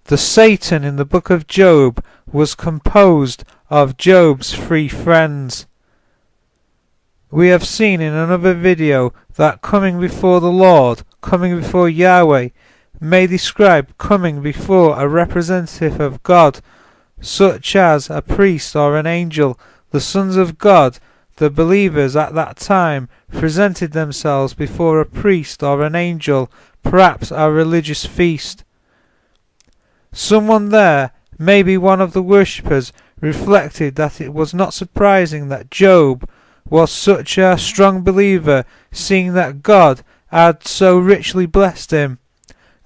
The Satan in the book of Job was composed of Job's 3 friends. We have seen in another video that coming before the Lord, coming before Yahweh, may describe coming before a representative of God, such as a priest or an angel. The sons of God, the believers at that time, presented themselves before a priest or an angel, perhaps a religious feast. Someone there, maybe one of the worshippers, reflected that it was not surprising that Job was such a strong believer, seeing that God had so richly blessed him.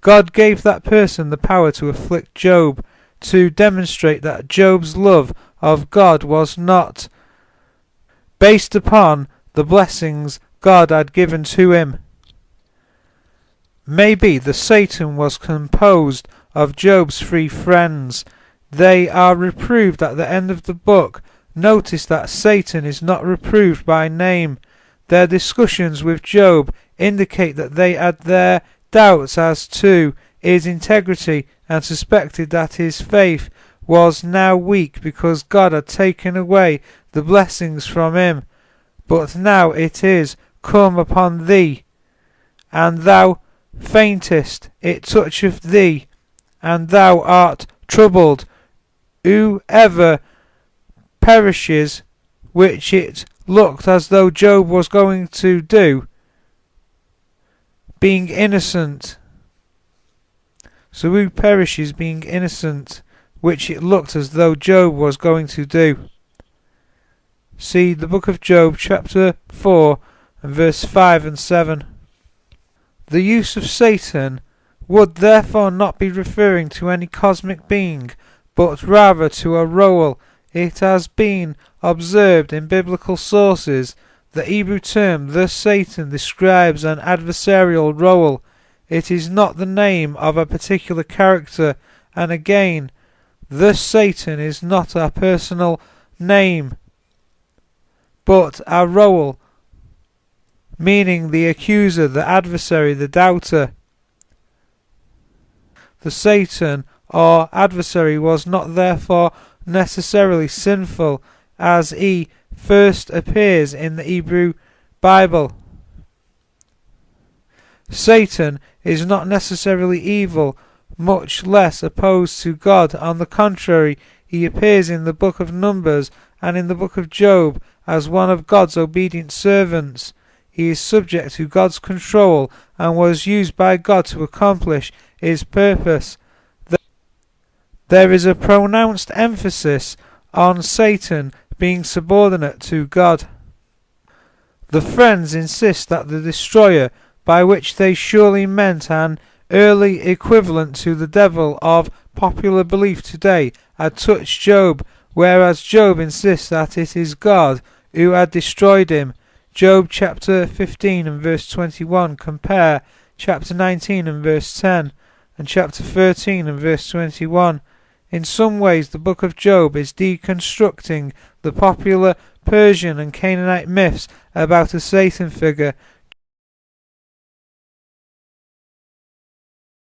God gave that person the power to afflict Job, to demonstrate that Job's love of God was not based upon the blessings God had given to him. Maybe the Satan was composed of Job's 3 friends. They are reproved at the end of the book. Notice that Satan is not reproved by name. Their discussions with Job indicate that they had their doubts as to his integrity and suspected that his faith was now weak because God had taken away the blessings from him. But now it is come upon thee, and thou faintest, it toucheth thee, and thou art troubled. Whoever perishes, which it looked as though Job was going to do, being innocent. So who perishes being innocent, which it looked as though Job was going to do. See the book of Job chapter 4 and verse 5 and 7. The use of Satan would therefore not be referring to any cosmic being, but rather to a role. It has been observed in biblical sources. The Hebrew term thus Satan describes an adversarial role. It is not the name of a particular character, and again, thus Satan is not a personal name, but a role, meaning the accuser, the adversary, the doubter. The Satan or adversary was not therefore necessarily sinful, as he first appears in the Hebrew Bible. Satan is not necessarily evil, much less opposed to God. On the contrary, he appears in the book of Numbers and in the book of Job as one of God's obedient servants. He is subject to God's control and was used by God to accomplish his purpose. There is a pronounced emphasis on Satan being subordinate to God. The friends insist that the destroyer, by which they surely meant an early equivalent to the devil of popular belief today, had touched Job, whereas Job insists that it is God who had destroyed him. Job chapter 15 and verse 21. Compare chapter 19 and verse 10 and chapter 13 and verse 21. In some ways the book of Job is deconstructing the popular Persian and Canaanite myths about a Satan figure.